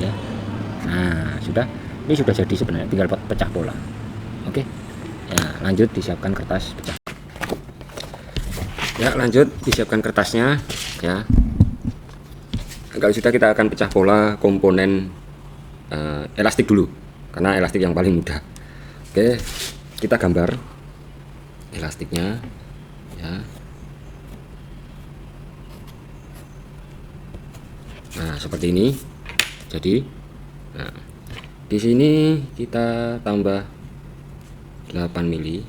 ya. Nah, sudah, ini sudah jadi sebenarnya, tinggal pecah pola. Oke ya, lanjut disiapkan kertas pecah. Ya, lanjut disiapkan kertasnya ya. Kalau sudah, kita akan pecah pola komponen elastik dulu, karena elastik yang paling mudah. Oke, kita gambar elastiknya ya. Nah, seperti ini. Jadi, nah, di sini kita tambah 8 mili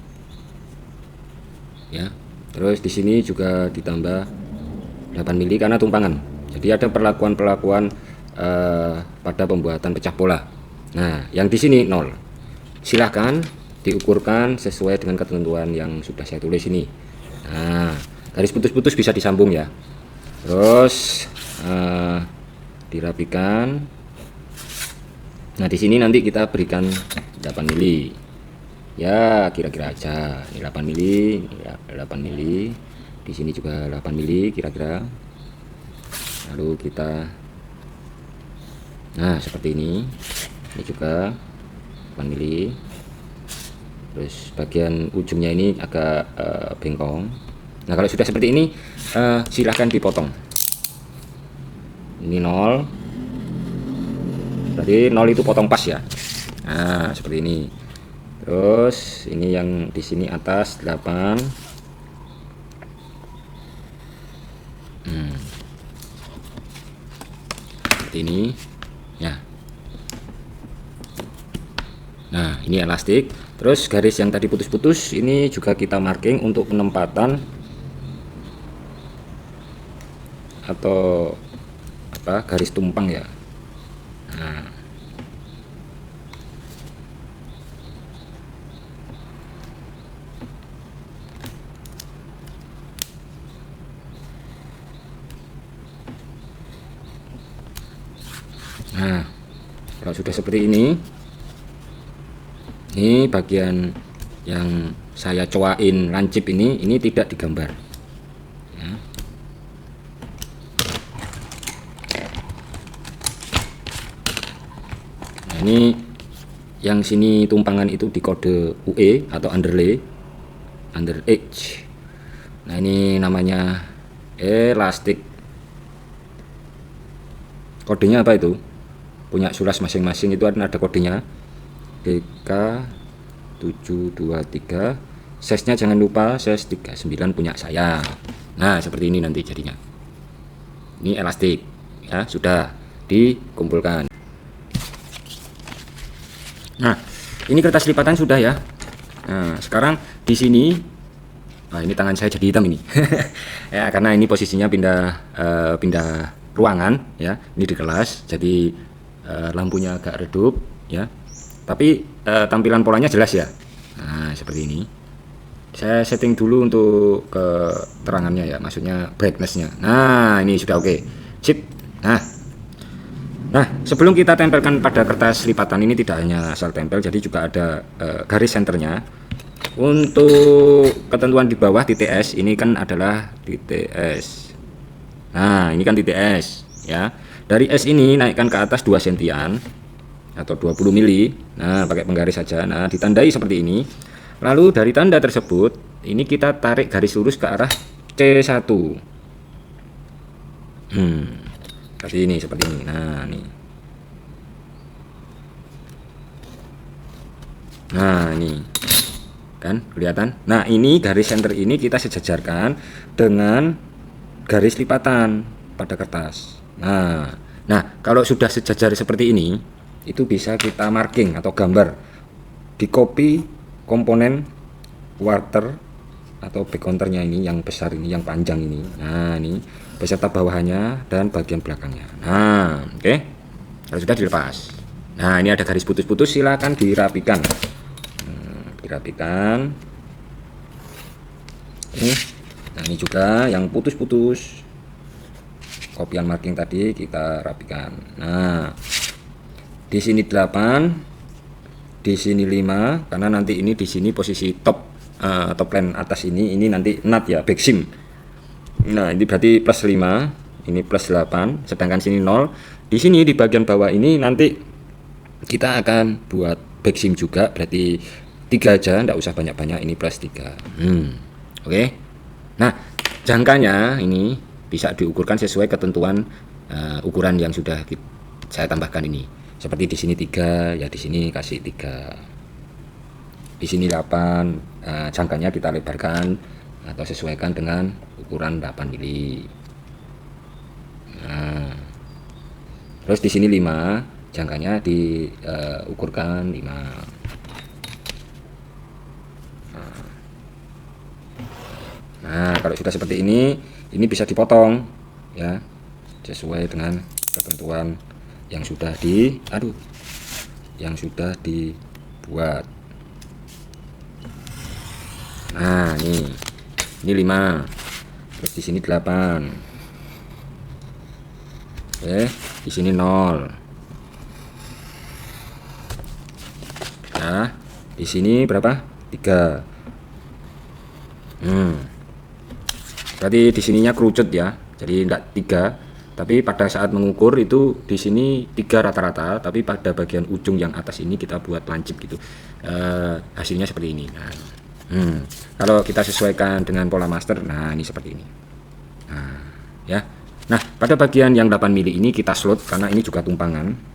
ya. Terus di sini juga ditambah 8 mili karena tumpangan. Jadi ada perlakuan-perlakuan pada pembuatan pecah pola. Nah, yang di sini 0. Silahkan diukurkan sesuai dengan ketentuan yang sudah saya tulis ini. Nah, garis putus-putus bisa disambung ya. Terus dirapikan. Nah, di sini nanti kita berikan 8 mili. Ya, kira-kira aja. Ini 8 mili, ya, 8 mili. Di sini juga 8 mili kira-kira. Lalu kita, nah seperti ini. Ini juga 8 mili. Terus bagian ujungnya ini agak bengkong. Nah, kalau sudah seperti ini, silahkan dipotong. Ini 0, berarti 0 itu potong pas ya. Nah, seperti ini. Terus ini yang di sini atas 8. Seperti ini ya. Nah, ini elastik. Terus garis yang tadi putus-putus ini juga kita marking untuk penempatan atau apa, garis tumpang ya. Nah, kalau sudah seperti ini bagian yang saya coain lancip ini tidak digambar ya. Nah, ini yang sini tumpangan itu di kode UE atau underlay, under edge. Nah, ini namanya elastik. Kodenya apa itu? Punya sulas masing-masing, itu ada kodenya DK723. Size-nya jangan lupa size 39 punya saya. Nah, seperti ini nanti jadinya. Ini elastik ya, sudah dikumpulkan. Nah, ini kertas lipatan sudah ya. Nah, sekarang di sini, nah ini tangan saya jadi hitam ini. Ya, karena ini posisinya pindah ruangan ya. Ini di kelas, jadi lampunya agak redup ya. Tapi tampilan polanya jelas ya. Nah, seperti ini. Saya setting dulu untuk keterangannya ya, maksudnya brightness-nya. Nah, ini sudah oke. Sip. Nah, sebelum kita tempelkan pada kertas lipatan ini, tidak hanya asal tempel, jadi juga ada garis senternya. Untuk ketentuan di bawah titik S ini kan adalah titik S. Nah, ini kan titik S ya. Dari S ini naikkan ke atas 2 sentian atau 20 mili. Nah, pakai penggaris saja. Nah, ditandai seperti ini. Lalu dari tanda tersebut ini kita tarik garis lurus ke arah C1. Seperti ini. Nah, nih. Nah, ini kan kelihatan. Nah, ini garis center ini kita sejajarkan dengan garis lipatan pada kertas. Nah, kalau sudah sejajar seperti ini, itu bisa kita marking atau gambar di copy komponen quarter atau back counternya ini, yang besar ini, yang panjang ini. Nah, ini beserta bawahannya dan bagian belakangnya. Nah, oke. Kalau sudah dilepas. Nah, ini ada garis putus-putus, silakan dirapikan. Dirapikan. Nah, ini juga yang putus-putus. Kopian marking tadi kita rapikan. Nah, di sini 8, di sini 5, karena nanti ini di sini posisi top line atas ini nanti nut ya, back seam. Nah, ini berarti plus 5, ini plus 8, sedangkan sini 0. di sini di bagian bawah ini nanti kita akan buat backseam juga, berarti 3 aja, enggak usah banyak-banyak, ini plus 3. Oke. Nah, jangkanya ini bisa diukurkan sesuai ketentuan ukuran yang sudah saya tambahkan ini. Seperti di sini 3, ya di sini kasih 3. Di sini 8, jangkanya kita lebarkan atau sesuaikan dengan ukuran 8 mili. Nah, terus di sini 5, jangkanya diukurkan 5. Nah, kalau sudah seperti ini bisa dipotong ya, sesuai dengan ketentuan yang sudah dibuat. Nah, ini 5, terus di sini 8. Oke, di sini 0. Nah, di sini berapa? 3. Berarti di sininya kerucut ya, jadi enggak 3, tapi pada saat mengukur itu di sini 3 rata-rata, tapi pada bagian ujung yang atas ini kita buat lancip gitu. Hasilnya seperti ini. Nah, kalau kita sesuaikan dengan pola master, nah ini seperti ini. Nah, ya. Nah, pada bagian yang 8 mili ini kita slot karena ini juga tumpangan.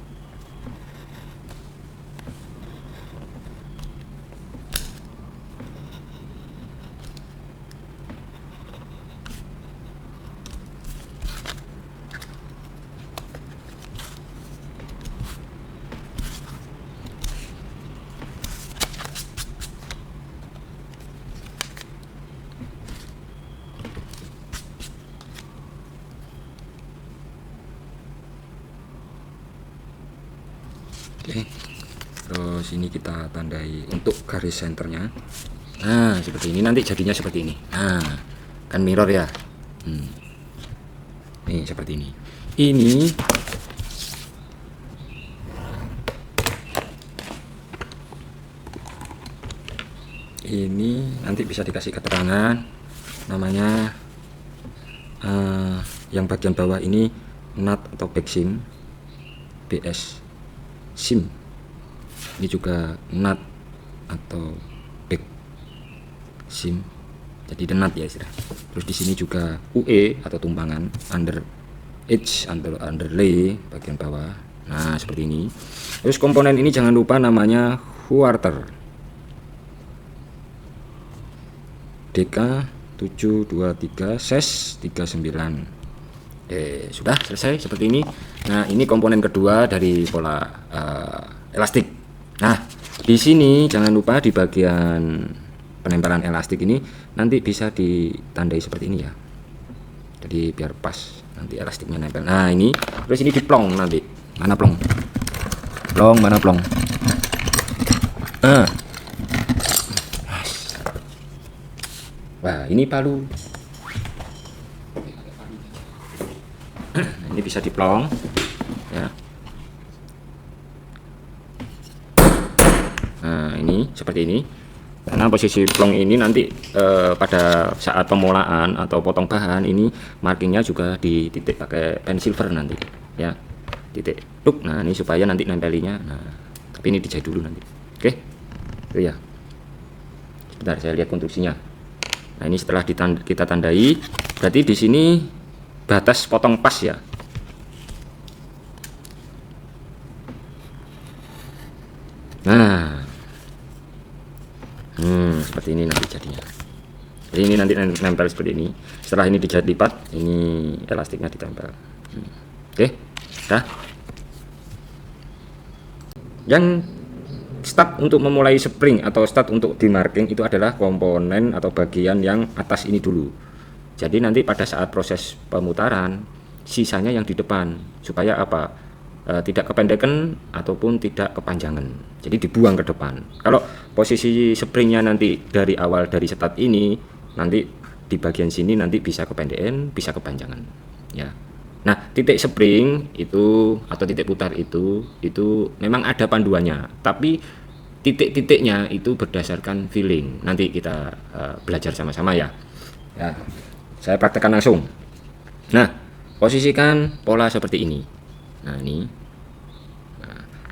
Oke, terus ini kita tandai untuk garis senternya. Nah, seperti ini, nanti jadinya seperti ini. Nah, kan mirror ya. Nih seperti ini. Ini nanti bisa dikasih keterangan namanya, yang bagian bawah ini nut atau backseam, BS SIM. Ini juga nut atau back SIM, jadi nut ya istilah. Terus di sini juga UE atau tumpangan, under edge, underlay bagian bawah. Nah, seperti ini. Terus komponen ini jangan lupa namanya quarter, DK 723 SES 39. Sudah selesai seperti ini. Nah, ini komponen kedua dari pola elastik. Nah, di sini jangan lupa di bagian penempelan elastik ini nanti bisa ditandai seperti ini ya. Jadi biar pas nanti elastiknya nempel. Nah, ini terus ini diplong nanti. Mana plong? Mana plong? Wah, ini palu. Ini bisa diplong ya. Nah, ini seperti ini. Karena posisi plong ini nanti pada saat pemolaan atau potong bahan ini markingnya juga dititik pakai pen silver nanti ya, titik tuk. Nah, ini supaya nanti nempelinya. Nah, tapi ini dijahit dulu nanti. Oke, itu ya. Sebentar saya lihat konstruksinya. Nah, ini setelah kita tandai, berarti di sini batas potong pas ya. Nah, seperti ini nanti jadinya. Jadi ini nanti nempel seperti ini. Setelah ini dijahit lipat, ini elastiknya ditempel. Oke, dah. Yang start untuk memulai spring atau start untuk demarking itu adalah komponen atau bagian yang atas ini dulu. Jadi nanti pada saat proses pemutaran, sisanya yang di depan, supaya apa? Tidak kependekan ataupun tidak kepanjangan, jadi dibuang ke depan. Kalau posisi springnya nanti dari awal dari start ini, nanti di bagian sini nanti bisa kependekan, bisa kepanjangan ya. Nah, titik spring itu atau titik putar itu memang ada panduannya, tapi titik-titiknya itu berdasarkan feeling. Nanti kita belajar sama-sama ya. Saya praktekkan langsung. Nah, posisikan pola seperti ini. Nah ini.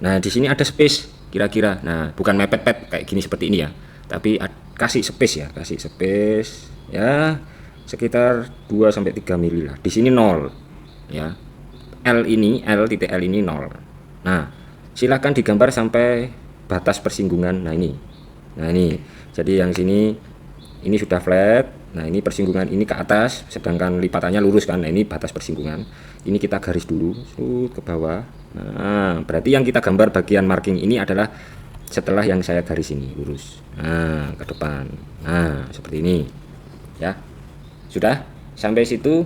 Nah di sini ada space kira-kira. Nah bukan mepet-pet kayak gini seperti ini ya, tapi kasih space ya, kasih space ya sekitar 2 sampai 3 mili lah. Di sini 0 ya. L titik L ini 0. Nah, silahkan digambar sampai batas persinggungan. Nah ini. Jadi yang sini ini sudah flat. Nah, ini persinggungan ini ke atas, sedangkan lipatannya lurus kan. Nah, ini batas persinggungan. Ini kita garis dulu ke bawah. Nah, berarti yang kita gambar bagian marking ini adalah setelah yang saya garis ini lurus. Nah, ke depan. Nah, seperti ini. Ya. Sudah sampai situ.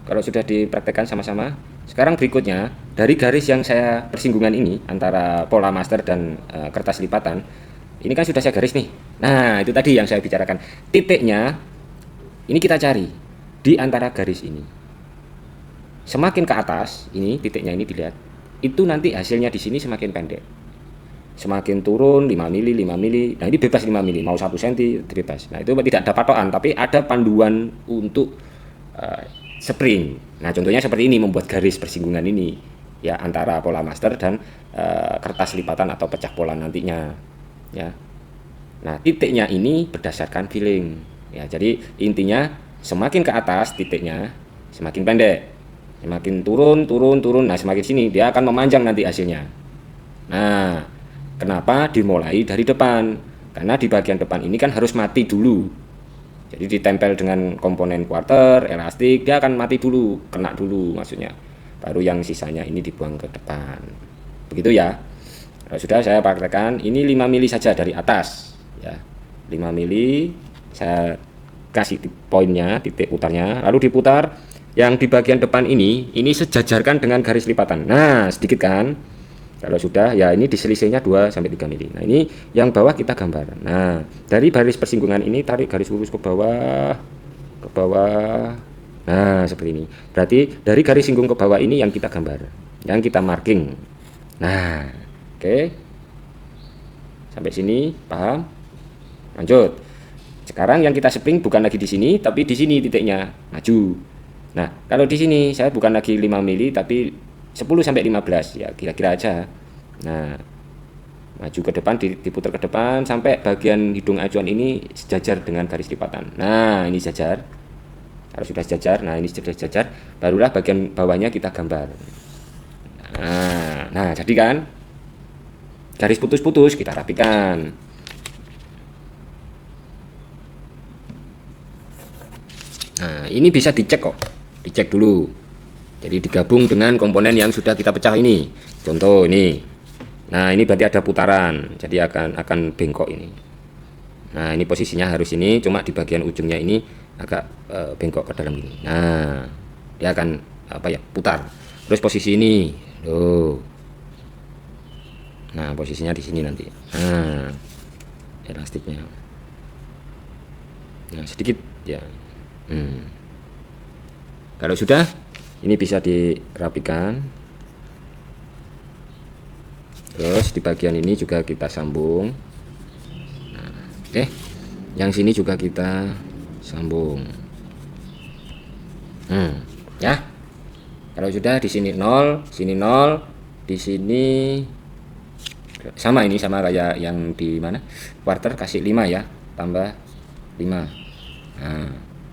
Kalau sudah dipraktekkan sama-sama, sekarang berikutnya dari garis yang saya persinggungan ini antara pola master dan kertas lipatan, ini kan sudah saya garis nih. Nah itu tadi yang saya bicarakan, titiknya ini kita cari di antara garis ini. Semakin ke atas ini titiknya ini dilihat, itu nanti hasilnya di sini semakin pendek. Semakin turun 5 mili, 5 mili. Nah ini bebas 5 mili, mau 1 cm bebas. Nah itu tidak ada patokan, tapi ada panduan untuk spring. Nah contohnya seperti ini, membuat garis persinggungan ini ya antara pola master dan kertas lipatan atau pecah pola nantinya ya. Nah titiknya ini berdasarkan feeling ya. Jadi intinya semakin ke atas titiknya semakin pendek, semakin turun. Nah semakin sini dia akan memanjang nanti hasilnya. Nah kenapa dimulai dari depan? Karena di bagian depan ini kan harus mati dulu. Jadi ditempel dengan komponen quarter, elastik, dia akan mati dulu, kena dulu maksudnya. Baru yang sisanya ini dibuang ke depan. Begitu ya. Kalau sudah saya praktekkan, ini 5 mili saja dari atas ya. 5 mili saya kasih poinnya, titik putarnya, lalu diputar. Yang di bagian depan ini sejajarkan dengan garis lipatan. Nah, sedikit kan? Kalau sudah ya ini diselisihnya 2 sampai 3 mili. Nah, ini yang bawah kita gambar. Nah, dari garis persinggungan ini tarik garis lurus ke bawah. Nah, seperti ini. Berarti dari garis singgung ke bawah ini yang kita gambar, yang kita marking. Nah, oke. Sampai sini paham? Lanjut. Sekarang yang kita spring bukan lagi di sini, tapi di sini titiknya maju. Nah, kalau di sini saya bukan lagi 5 mili tapi 10 sampai 15 ya kira-kira aja. Nah, maju ke depan, diputar ke depan sampai bagian hidung acuan ini sejajar dengan garis lipatan. Nah, ini sejajar. Kalau sudah sejajar, nah ini sudah sejajar, barulah bagian bawahnya kita gambar. Nah, jadi kan garis putus-putus kita rapikan. Nah, ini bisa dicek kok. Dicek dulu. Jadi digabung dengan komponen yang sudah kita pecah ini. Contoh ini. Nah, ini berarti ada putaran. Jadi akan bengkok ini. Nah, ini posisinya harus ini, cuma di bagian ujungnya ini agak bengkok ke dalam ini. Nah, dia akan putar. Terus posisi ini. Loh. Nah, posisinya di sini nanti. Nah, elastiknya. Nah, sedikit ya. Kalau sudah, ini bisa dirapikan. Terus di bagian ini juga kita sambung. Nah, yang sini juga kita sambung. Ya. Kalau sudah di sini 0, sini 0, di sini sama, ini sama kayak yang di mana? Quarter kasih 5 ya, tambah 5.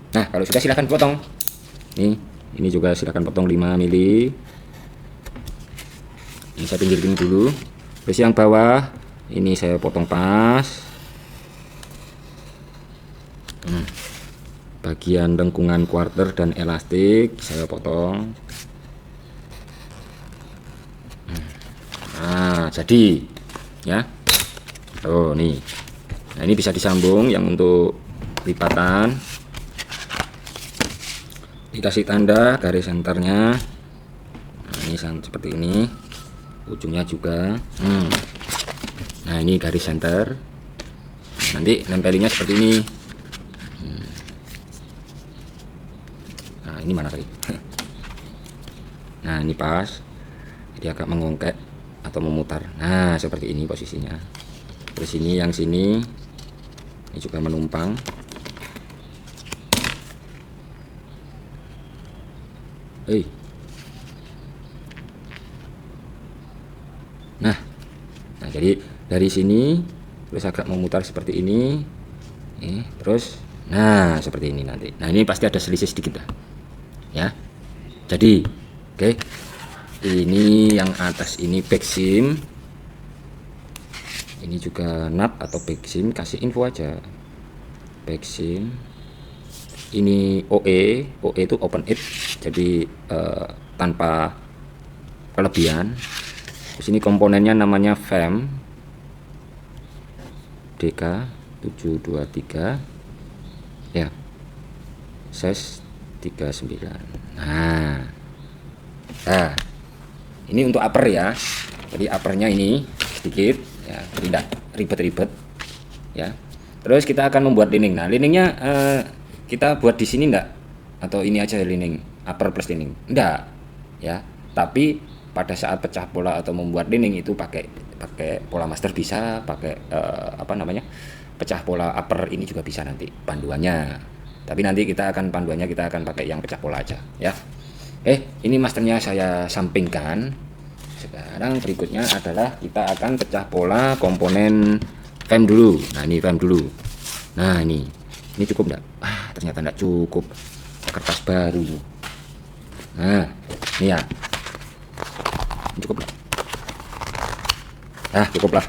Nah, kalau sudah silahkan potong. Ini juga silakan potong 5 mili. Ini saya pinggirkan dulu. Terus yang bawah ini saya potong pas. Bagian lengkungan quarter dan elastik saya potong. Nah, jadi ya. Oh, nih. Nah, ini bisa disambung yang untuk lipatan. Dikasih tanda garis senternya. Nah, ini seperti ini. Ujungnya juga. Nah, ini garis center. Nanti nempelinnya seperti ini. Nah, ini mana tadi? Nah, ini pas. Jadi agak mengongket atau memutar. Nah, seperti ini posisinya. Terus ini yang sini ini juga menumpang. Nah, jadi dari sini terus agak memutar seperti ini, terus nah seperti ini nanti. Nah ini pasti ada selisih sedikit lah, ya. Jadi, oke, ini yang atas ini back sim, ini juga NAT atau back sim, kasih info aja. Back sim, ini OE itu open it, jadi tanpa kelebihan. Di sini komponennya namanya FEM DK723 ya, size 39. Nah, ini untuk upper ya, jadi uppernya ini sedikit ya, tidak ribet-ribet ya. Terus kita akan membuat lining. Nah liningnya kita buat di sini enggak, atau ini aja lining upper plus lining enggak ya, tapi pada saat pecah pola atau membuat lining itu pakai pola master bisa, pakai pecah pola upper ini juga bisa nanti panduannya, tapi nanti kita akan panduannya kita akan pakai yang pecah pola aja ya. Ini masternya saya sampingkan. Sekarang berikutnya adalah kita akan pecah pola komponen FEM dulu. Nah ini FEM dulu. Nah ini cukup enggak? Ternyata enggak cukup, kertas baru. Nah ini ya, cukup lah. Cukup lah.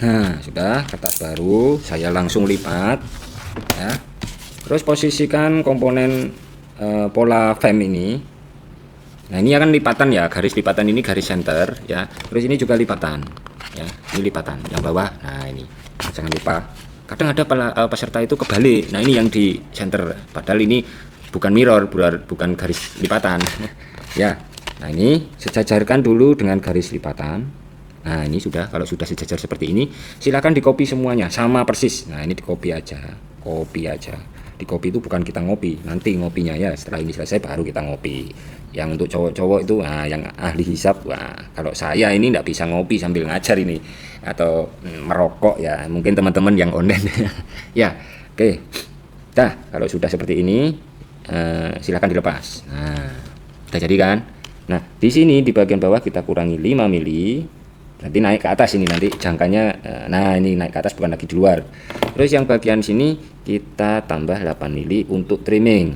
Nah sudah, kertas baru saya langsung lipat ya. Terus posisikan komponen pola FEM ini. Nah ini akan lipatan ya, garis lipatan ini garis center ya. Terus ini juga lipatan ya, ini lipatan yang bawah. Nah ini jangan lupa, kadang ada peserta itu kebalik. Nah ini yang di center, padahal ini bukan mirror, bukan garis lipatan ya. Nah ini sejajarkan dulu dengan garis lipatan. Nah ini sudah, kalau sudah sejajar seperti ini silakan di copy semuanya sama persis. Nah ini di copy aja, di copy itu bukan kita ngopi, nanti ngopinya ya setelah ini selesai baru kita ngopi. Yang untuk cowok-cowok itu yang ahli hisab, kalau saya ini tidak bisa ngopi sambil ngajar ini, atau merokok ya, mungkin teman-teman yang online ya. Oke, kalau sudah seperti ini silakan dilepas. Nah sudah jadi kan. Nah di sini di bagian bawah kita kurangi 5 mili, nanti naik ke atas ini, nanti jangkanya nah ini naik ke atas, bukan lagi di luar. Terus yang bagian sini kita tambah 8 mili untuk trimming.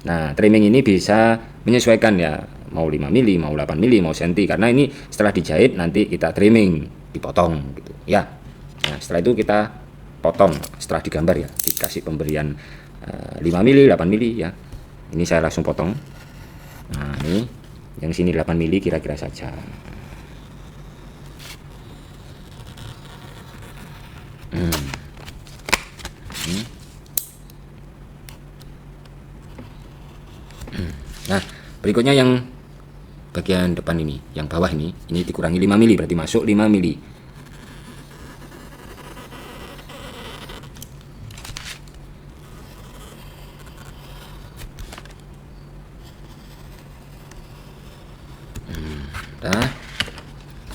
Nah trimming ini bisa menyesuaikan ya, mau 5 mili, mau 8 mili, mau senti, karena ini setelah dijahit nanti kita trimming, dipotong gitu ya. Nah setelah itu kita potong, setelah digambar ya, dikasih pemberian 5 mili, 8 mili ya. Ini saya langsung potong. Nah ini yang sini 8 mili kira-kira saja. Nah berikutnya yang bagian depan ini, yang bawah ini dikurangi 5 mili, berarti masuk 5 mili.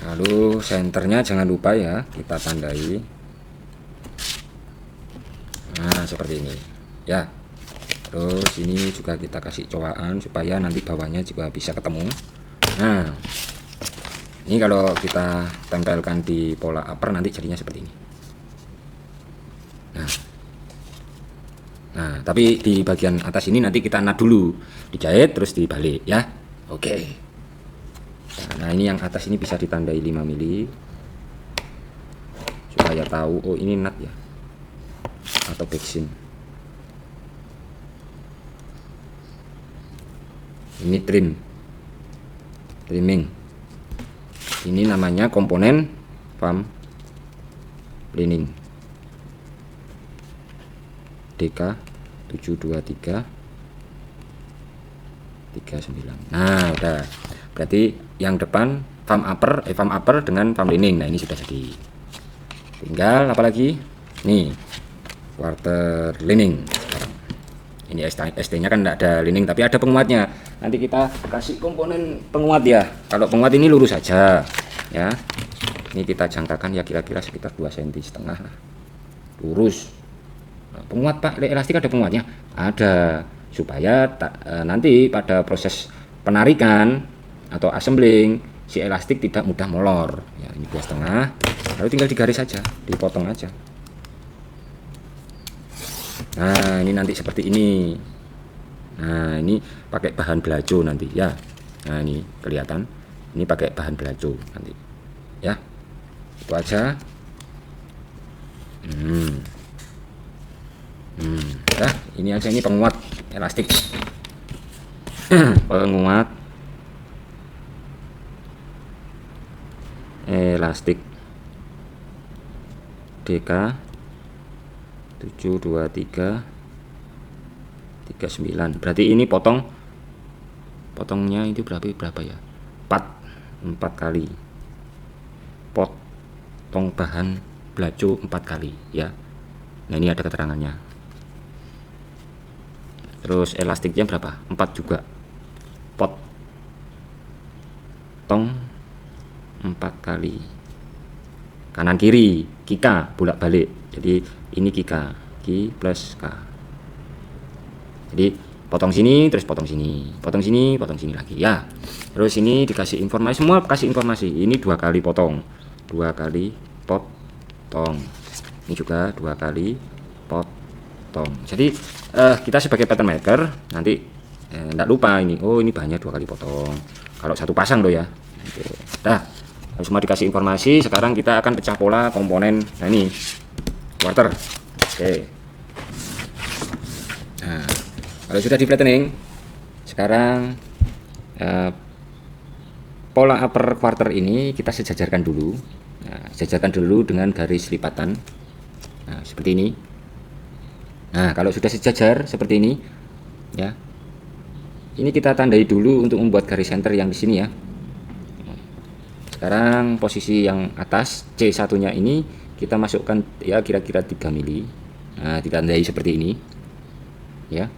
Lalu senternya jangan lupa ya, kita tandai. Nah seperti ini ya. Terus ini juga kita kasih cowaan supaya nanti bawahnya juga bisa ketemu. Nah ini kalau kita tempelkan di pola upper nanti jadinya seperti ini. Nah tapi di bagian atas ini nanti kita nut dulu, dijahit terus dibalik ya. Oke. Nah ini yang atas ini bisa ditandai 5 mili supaya tahu oh ini nut ya, atau backsin. Ini trimming. Ini namanya komponen FAM lining DK723 39. Nah udah, berarti yang depan FAM upper dengan FAM lining. Nah ini sudah jadi, tinggal apalagi nih quarter lining. Ini ST nya kan tidak ada lining tapi ada penguatnya, nanti kita kasih komponen penguat ya. Kalau penguat ini lurus saja ya, ini kita jangkakan ya kira-kira sekitar 2,5 cm lurus. Nah, penguat Pak, elastik ada penguatnya? Ada, supaya nanti pada proses penarikan atau assembling si elastik tidak mudah molor. Ya, ini 2,5. Lalu tinggal digaris saja, dipotong aja. Nah, ini nanti seperti ini. Nah, ini pakai bahan belajo nanti ya. Nah, ini kelihatan. Ini pakai bahan belajo nanti. Ya. Itu aja. Nah, ini aja, ini penguat elastik. Penguat elastik DK 72339. Berarti ini potongnya itu berapa ya? 4 kali. Potong bahan belajo 4 kali ya. Nah, ini ada keterangannya. Terus elastiknya berapa? 4 juga. Potong 4 kali. Kanan kiri, Kika bolak-balik. Jadi ini Kika, Ki plus K. Jadi potong sini, terus potong sini, potong sini, potong sini lagi ya. Terus ini dikasih informasi, semua kasih informasi. Ini 2 kali potong, 2 kali potong. Ini juga 2 kali potong. Jadi kita sebagai pattern maker nanti enggak lupa ini. Oh, ini bahannya 2 kali potong. Kalau satu pasang loh ya. Oke. Dah, semua dikasih informasi. Sekarang kita akan pecah pola komponen. Nah, ini quarter. Oke. Nah, kalau sudah di flattening, sekarang pola upper quarter ini kita sejajarkan dulu. Nah, sejajarkan dulu dengan garis lipatan. Nah, seperti ini. Nah, kalau sudah sejajar seperti ini, ya, ini kita tandai dulu untuk membuat garis center yang di sini ya. Sekarang posisi yang atas C1-nya ini kita masukkan ya kira-kira 3 mili. Nah, ditandai seperti ini, ya.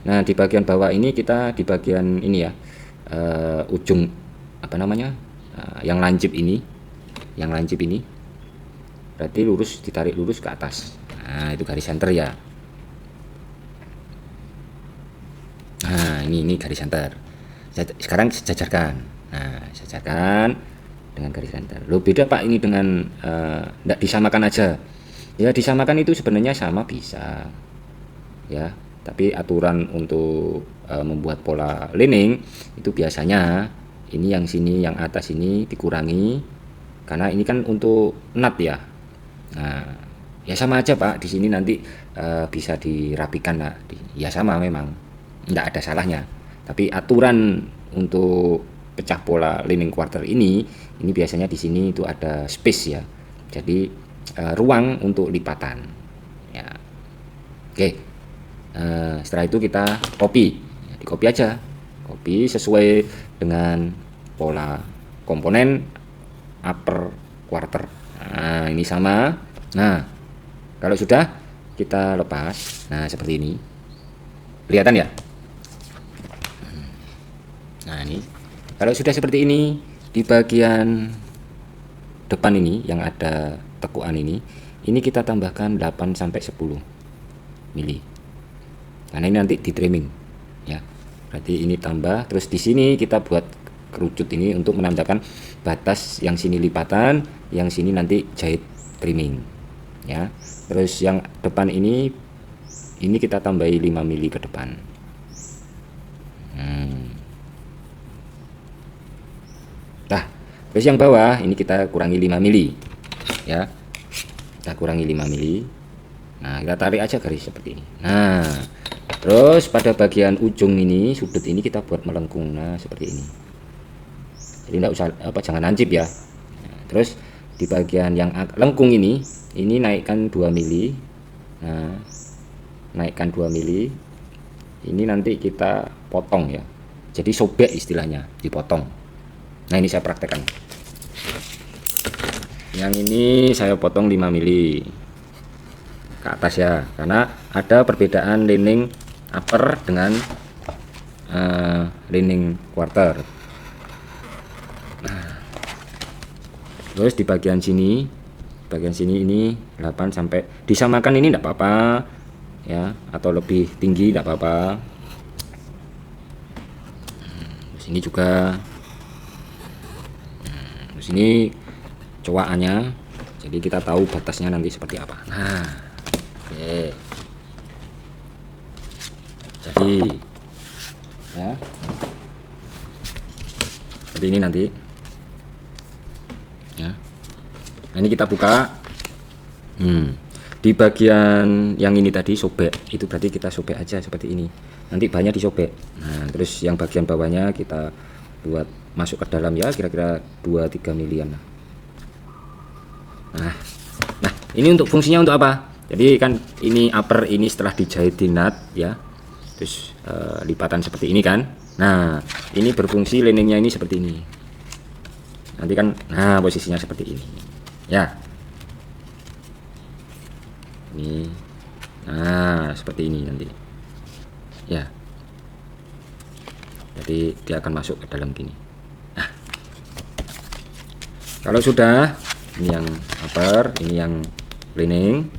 Nah, di bagian bawah ini kita di bagian ini ya, ujung apa namanya, yang lancip ini, berarti lurus, ditarik lurus ke atas. Nah, itu garis center ya. Nah, ini garis center. Sekarang sejajarkan. Nah, sejajarkan dengan garis center. Loh, beda Pak ini dengan tidak disamakan aja. Ya, disamakan itu sebenarnya sama bisa. Ya, tapi aturan untuk membuat pola lining itu biasanya ini yang sini, yang atas ini dikurangi karena ini kan untuk nut ya. Nah, ya sama aja Pak, di sini nanti bisa dirapikan lah. Ya sama memang, tidak ada salahnya. Tapi aturan untuk pecah pola lining quarter ini biasanya di sini itu ada space ya. Jadi ruang untuk lipatan. Ya, oke. Setelah itu kita copy, ya, di copy aja, copy sesuai dengan pola komponen upper quarter. Nah, ini sama. Nah, kalau sudah kita lepas, nah seperti ini, kelihatan ya. Nah, ini kalau sudah seperti ini, di bagian depan ini yang ada tekuan ini kita tambahkan 8 sampai 10 mili. Karena ini nanti di trimming ya. Berarti ini tambah, terus di sini kita buat kerucut ini untuk menandakan batas yang sini lipatan, yang sini nanti jahit trimming ya. Terus yang depan ini kita tambahi 5 mili ke depan. Nah, terus yang bawah ini kita kurangi 5 mili ya. Kita kurangi 5 mili. Nah, kita tarik aja garis seperti ini. Nah, terus pada bagian ujung ini, sudut ini kita buat melengkung. Nah, seperti ini. Jadi enggak usah jangan lancip ya. Nah, terus di bagian yang lengkung ini naikkan 2 mili. Nah, naikkan 2 mili. Ini nanti kita potong ya. Jadi sobek istilahnya, dipotong. Nah, ini saya praktekkan. Yang ini saya potong 5 mili ke atas ya, karena ada perbedaan lining upper dengan lining quarter. Nah, terus di bagian sini ini 8 sampai disamakan, ini enggak apa-apa ya, atau lebih tinggi enggak apa-apa. Sini juga Terus ini cowakannya, jadi kita tahu batasnya nanti seperti apa. Nah, oke, jadi ya seperti ini nanti ya. Nah, ini kita buka. Di bagian yang ini tadi sobek, itu berarti kita sobek aja seperti ini, nanti banyak disobek. Nah, terus yang bagian bawahnya kita buat masuk ke dalam ya, kira-kira 2-3 milian. Nah, ini untuk fungsinya untuk apa? Jadi kan ini upper ini setelah dijahit di nut ya, terus lipatan seperti ini kan. Nah, ini berfungsi liningnya ini seperti ini. Nanti kan, nah posisinya seperti ini ya. Ini, nah seperti ini nanti ya. Jadi dia akan masuk ke dalam gini. Nah, kalau sudah, ini yang upper, ini yang lining.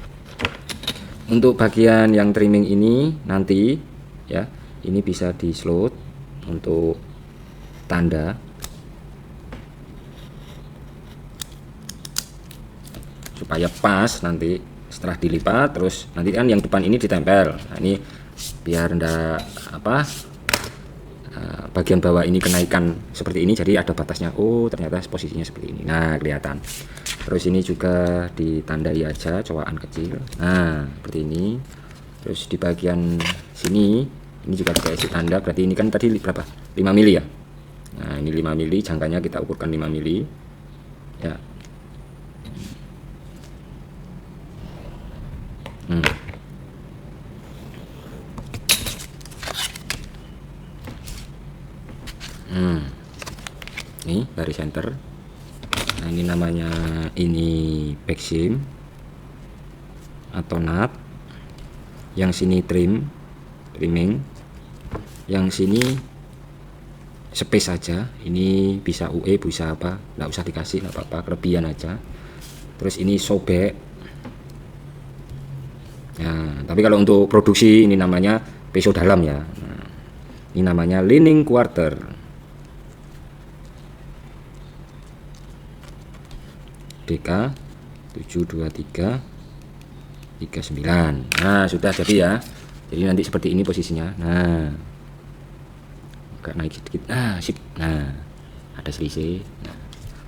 Untuk bagian yang trimming ini nanti ya, ini bisa di slot untuk tanda supaya pas nanti setelah dilipat. Terus nanti kan yang depan ini ditempel. Nah, ini biar ndak apa, bagian bawah ini kenaikan seperti ini, jadi ada batasnya. Oh, ternyata posisinya seperti ini. Nah, kelihatan. Terus ini juga ditandai aja cowakan kecil. Nah, seperti ini. Terus di bagian sini ini juga dikasih tanda, berarti ini kan tadi berapa? 5 mili ya. Nah, ini 5 mili, jangkanya kita ukurkan 5 mili ya. Ini garis center. Nah, ini namanya ini backseam atau nut. Yang sini trimming. Yang sini space saja. Ini bisa UE, bisa apa, nggak usah dikasih, nggak apa-apa, kelebihan aja. Terus ini sobek. Nah, tapi kalau untuk produksi ini namanya peso dalam ya. Nah, ini namanya lining quarter. DK 723 39. Nah, sudah jadi ya. Jadi nanti seperti ini posisinya. Nah, agak naik sedikit. Nah, sip. Nah, ada selisih. Nah,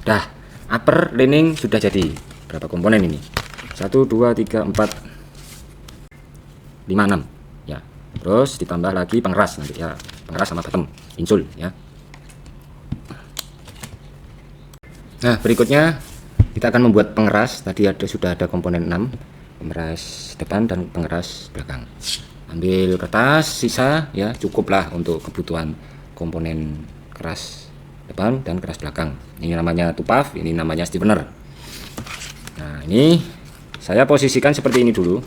udah. Upper lining sudah jadi. Berapa komponen ini? 1 2 3 4 5 6 ya. Terus ditambah lagi pengeras nanti ya. Pengeras sama bottom insule ya. Nah, berikutnya kita akan membuat pengeras. Tadi sudah ada komponen 6, pengeras depan dan pengeras belakang. Ambil kertas sisa ya, cukuplah untuk kebutuhan komponen keras depan dan keras belakang. Ini namanya tupaf, ini namanya stiffener. Nah, ini saya posisikan seperti ini dulu.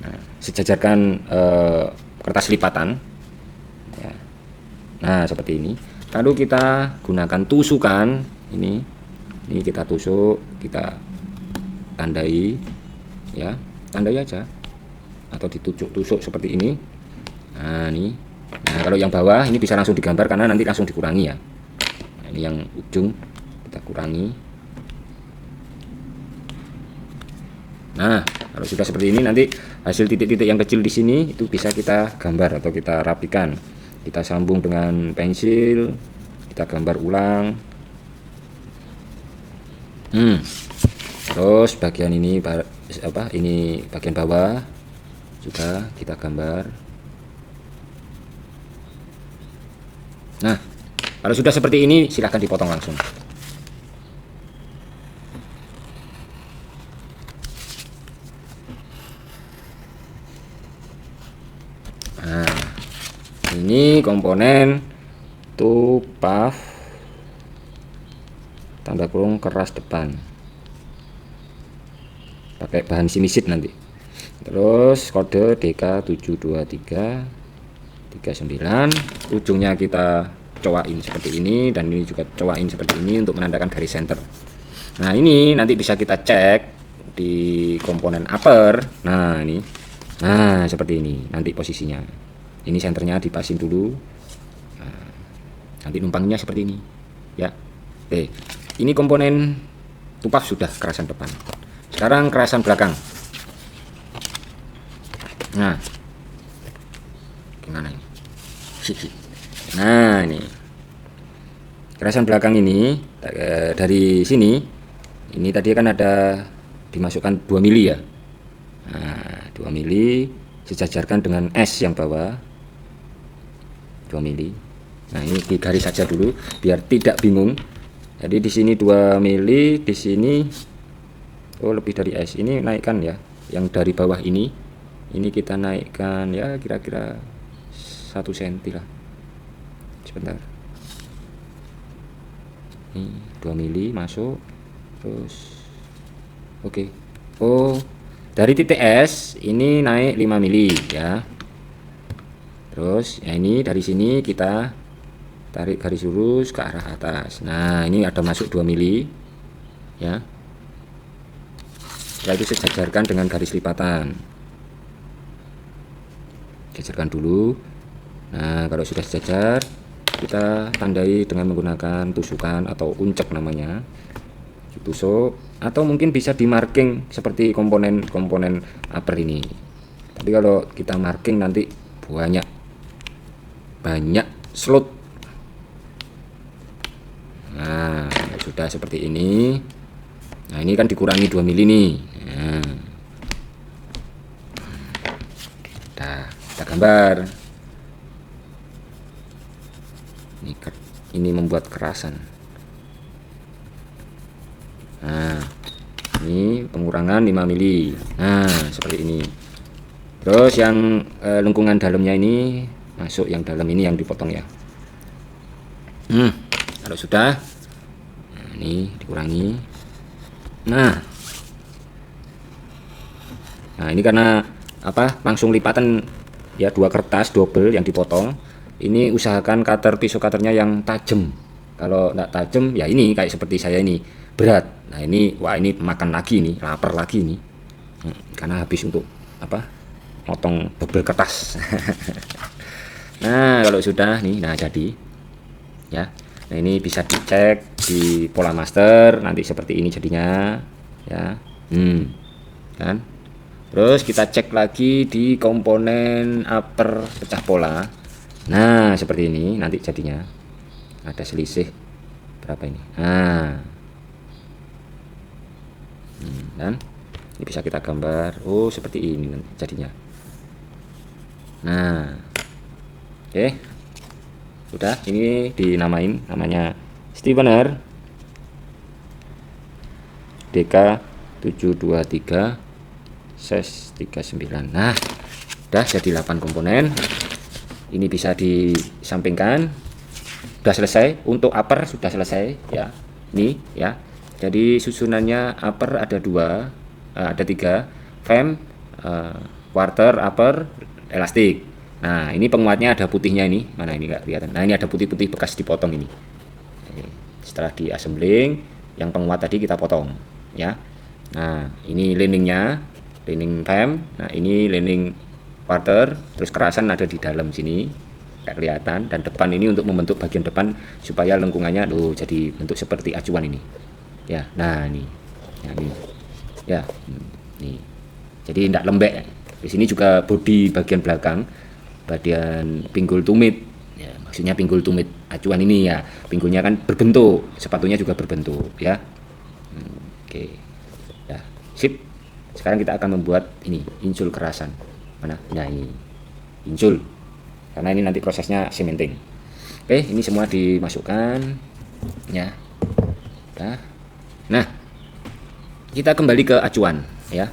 Nah, sejajarkan kertas lipatan ya. Nah, seperti ini. Lalu kita gunakan tusukan ini kita tusuk, kita tandai ya, tandai aja atau ditusuk seperti ini. Nah, ini. Nah, kalau yang bawah ini bisa langsung digambar karena nanti langsung dikurangi ya. Nah, ini yang ujung kita kurangi. Nah, kalau sudah seperti ini, nanti hasil titik-titik yang kecil di sini itu bisa kita gambar atau kita rapikan. Kita sambung dengan pensil, kita gambar ulang. Terus bagian ini apa? Ini bagian bawah juga kita gambar. Nah, kalau sudah seperti ini silahkan dipotong langsung. Nah, ini komponen tupaf tanda kurung keras depan, pakai bahan simisit nanti. Terus kode DK 723 39, ujungnya kita cowain seperti ini dan ini juga cowain seperti ini untuk menandakan garis center. Nah, ini nanti bisa kita cek di komponen upper. Nah, ini, nah seperti ini nanti posisinya. Ini senternya dipasin dulu. Nah, nanti numpangnya seperti ini ya. Oke. Ini komponen tupaf sudah kerasan depan. Sekarang kerasan belakang. Nah, gimana ini? Nah, ini kerasan belakang ini dari sini. Ini tadi kan ada dimasukkan 2 mili ya. Nah, 2 mili sejajarkan dengan S yang bawah 2 mili. Nah, ini digaris saja dulu biar tidak bingung. Jadi di sini 2 mili, di sini lebih dari S. Ini naikkan ya, yang dari bawah ini kita naikkan ya kira-kira 1 cm lah. Sebentar. Ini 2 mili masuk, terus oke. Dari titik S ini naik 5 mili ya. Terus ya ini dari sini kita tarik garis lurus ke arah atas. Nah, ini ada masuk 2 mili ya. Setelah itu sejajarkan dengan garis lipatan. Jajarkan dulu. Nah, kalau sudah sejajar, kita tandai dengan menggunakan tusukan atau uncek namanya. Ditusuk atau mungkin bisa di marking seperti komponen upper ini. Tapi kalau kita marking nanti banyak slot. Nah, sudah seperti ini. Nah, ini kan dikurangi 2 mili nih. Nah, kita gambar. Ini membuat kerasan. Nah, ini pengurangan 5 mili. Nah, seperti ini. Terus yang lengkungan dalamnya ini masuk yang dalam ini yang dipotong ya. Kalau sudah, nah, ini dikurangi. Nah, ini karena langsung lipatan ya, 2 kertas double yang dipotong. Ini usahakan pisau cutternya yang tajam. Kalau enggak tajam ya ini kayak seperti saya ini berat. Nah, ini ini makan lagi nih, lapar lagi nih. Karena habis untuk potong double kertas. Nah, kalau sudah nih, nah jadi ya. Nah, ini bisa dicek di pola master nanti seperti ini jadinya ya. Kan? Terus kita cek lagi di komponen upper pecah pola. Nah, seperti ini nanti jadinya. Ada selisih berapa ini? Nah. Dan ini bisa kita gambar. Seperti ini nanti jadinya. Nah. Oke. Sudah, ini namanya Stevener DK723 size 39. Nah, udah jadi 8 komponen. Ini bisa disampingkan. Sudah selesai. Untuk upper sudah selesai ya. Ini ya. Jadi susunannya upper ada 3, frame, quarter, upper, elastik. Nah, ini penguatnya ada putihnya ini. Mana ini nggak kelihatan. Nah, ini ada putih-putih bekas dipotong ini. Setelah di assembling, yang penguat tadi kita potong ya. Nah, ini lining frame. Nah, ini lining quarter, terus kerasan ada di dalam sini. Nggak kelihatan. Dan depan ini untuk membentuk bagian depan supaya lengkungannya jadi bentuk seperti acuan ini. Ya, nah ini. Ya, ini. Ya, nih. Jadi tidak lembek. Di sini juga bodi bagian belakang. Bagian pinggul tumit ya, maksudnya pinggul tumit acuan ini ya, pinggulnya kan berbentuk, sepatunya juga berbentuk ya. Oke ya, sip. Sekarang kita akan membuat ini insul kerasan. Mana? Nah, ini insul, karena ini nanti prosesnya cementing. Oke, ini semua dimasukkan ya. Nah, kita kembali ke acuan ya.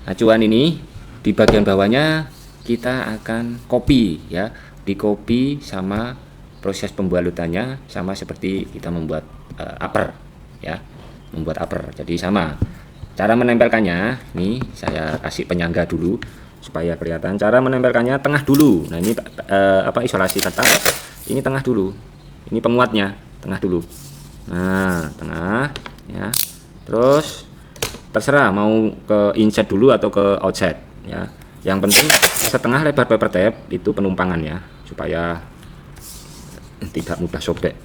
Acuan ini di bagian bawahnya kita akan copy ya, di copy sama proses pembalutannya sama seperti kita membuat upper ya, membuat upper. Jadi sama cara menempelkannya. Nih saya kasih penyangga dulu supaya kelihatan. Cara menempelkannya tengah dulu. Nah, ini isolasi ketat. Ini tengah dulu. Ini penguatnya tengah dulu. Nah, tengah ya. Terus terserah mau ke insert dulu atau ke outside ya. Yang penting setengah lebar paper tape itu penumpangan ya, supaya tidak mudah sobek.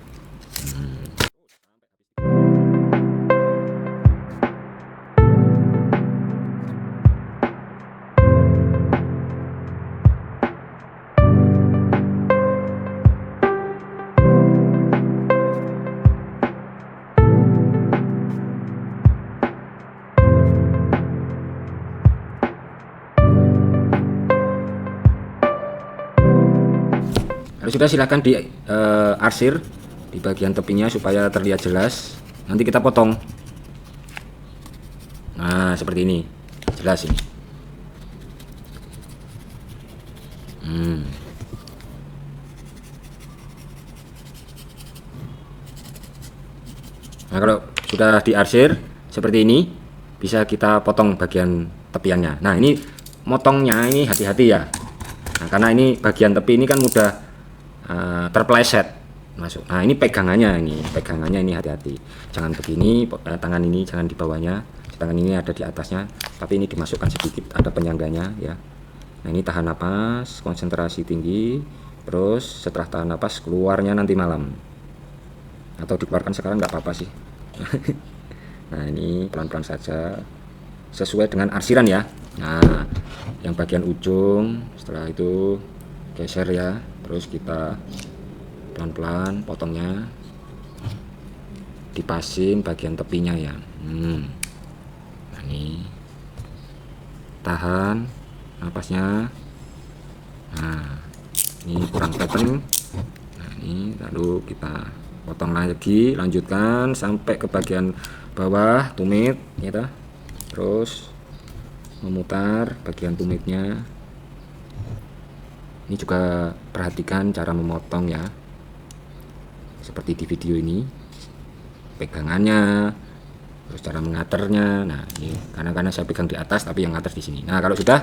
sudah silahkan di arsir di bagian tepinya supaya terlihat jelas. Nanti kita potong. Nah, seperti ini. Jelas ini. Nah, kalau sudah diarsir seperti ini, bisa kita potong bagian tepiannya. Nah, ini motongnya ini hati-hati ya. Nah, karena ini bagian tepi ini kan mudah terpeleset masuk. Nah, ini pegangannya ini hati-hati. Jangan begini, tangan ini jangan di bawahnya, tangan ini ada di atasnya, tapi ini dimasukkan sedikit, ada penyangganya ya. Nah, ini tahan napas, konsentrasi tinggi, terus setelah tahan napas keluarnya nanti malam. Atau dikeluarkan sekarang nggak apa-apa sih. Nah, ini pelan-pelan saja sesuai dengan arsiran ya. Nah, yang bagian ujung setelah itu geser ya, terus kita pelan-pelan potongnya, dipasin bagian tepinya ya. Nah, ini tahan napasnya. Nah, ini kurang pattern. Nah, ini lalu kita potong lagi, lanjutkan sampai ke bagian bawah tumit ya, terus memutar bagian tumitnya. Ini juga perhatikan cara memotong ya, seperti di video ini, pegangannya, terus cara mengaturnya. Nah, ini karena saya pegang di atas tapi yang ngatur di sini. Nah, kalau sudah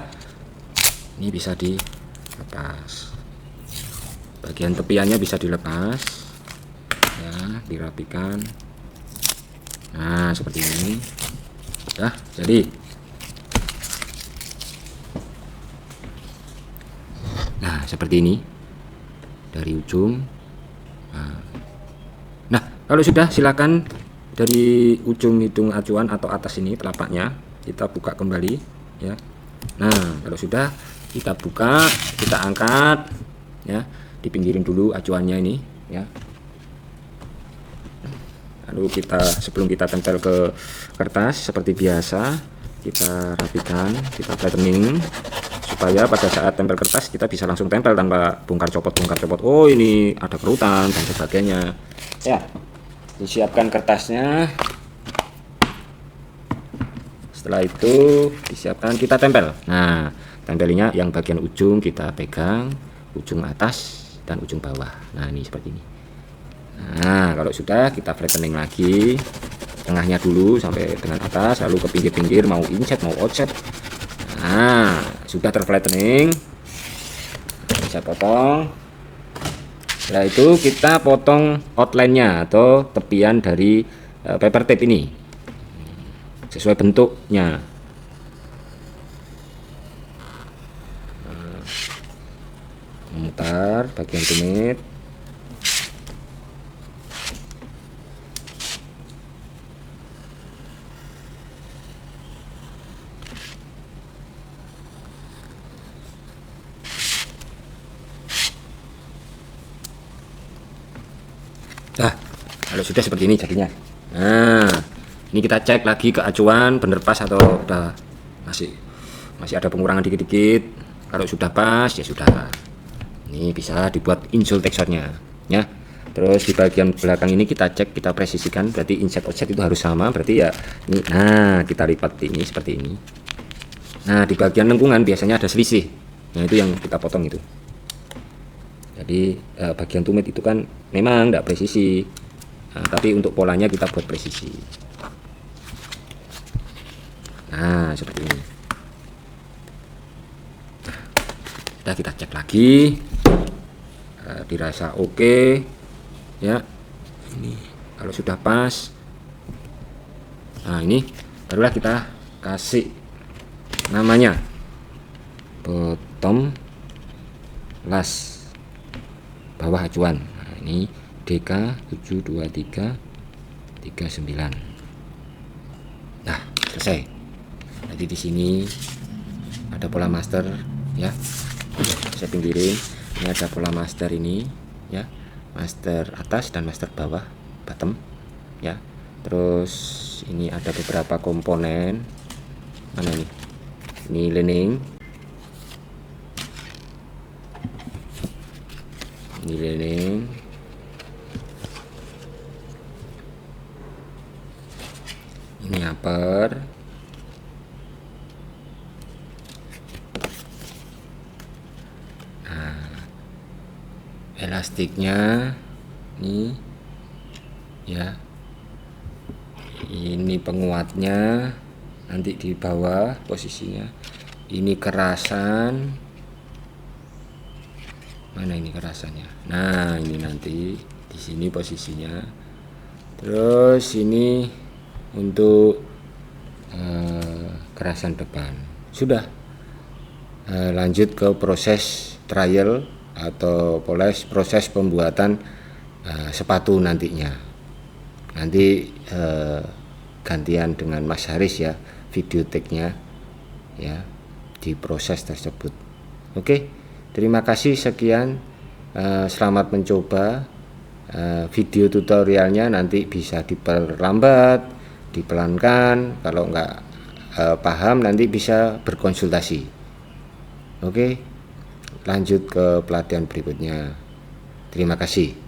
ini bisa dilepas, bagian tepiannya bisa dilepas ya, dirapikan. Nah, seperti ini ya. Jadi nah, seperti ini dari ujung. Nah, kalau sudah silakan dari ujung hidung acuan atau atas ini telapaknya kita buka kembali ya. Nah, kalau sudah kita buka, kita angkat ya, dipinggirin dulu acuannya ini ya. Lalu kita, sebelum kita tempel ke kertas seperti biasa, kita rapikan, kita flattening supaya pada saat tempel kertas kita bisa langsung tempel tanpa bongkar copot. Oh, ini ada kerutan dan sebagainya ya. Disiapkan kertasnya, setelah itu disiapkan kita tempel. Nah, tempelnya yang bagian ujung kita pegang, ujung atas dan ujung bawah. Nah, ini seperti ini. Nah, kalau sudah kita flattening lagi, tengahnya dulu sampai dengan atas, lalu ke pinggir-pinggir, mau inset mau offset. Nah, sudah terflattening, bisa potong. Setelah itu kita potong outline-nya atau tepian dari paper tape ini sesuai bentuknya. Memutar bagian tumit. Nah, kalau sudah seperti ini jadinya. Nah, ini kita cek lagi ke acuan bener pas atau udah masih ada pengurangan dikit-dikit. Kalau sudah pas ya sudah. Ini bisa dibuat insole texture-nya ya. Terus di bagian belakang ini kita cek, kita presisikan, berarti inset offset itu harus sama, berarti ya ini. Nah, kita lipat ini seperti ini. Nah, di bagian lengkungan biasanya ada selisih. Nah, itu yang kita potong itu. Jadi bagian tumit itu kan memang tidak presisi, nah, tapi untuk polanya kita buat presisi. Nah, seperti ini. Nah, sudah kita cek lagi, dirasa oke ya. Ini kalau sudah pas, nah ini barulah kita kasih namanya bottom last bawah acuan. Nah, ini DK 72339. Nah, selesai. Jadi di sini ada pola master ya. Saya pinggirin. Ini ada pola master ini ya. Master atas dan master bawah, bottom ya. Terus ini ada beberapa komponen. Mana ini? Ini lining. Ini lening. Ini upper. Nah, elastiknya ini ya, ini penguatnya nanti di bawah posisinya. Ini kerasan, mana ini kerasannya? Nah, ini nanti di sini posisinya. Terus ini untuk kerasan depan sudah. Lanjut ke proses trial atau proses pembuatan sepatu nantinya. Nanti gantian dengan Mas Haris ya, video take-nya ya di proses tersebut. Oke, terima kasih, sekian. Selamat mencoba. Video tutorialnya nanti bisa diperlambat, dipelankan. Kalau nggak paham nanti bisa berkonsultasi. Oke, lanjut ke pelatihan berikutnya. Terima kasih.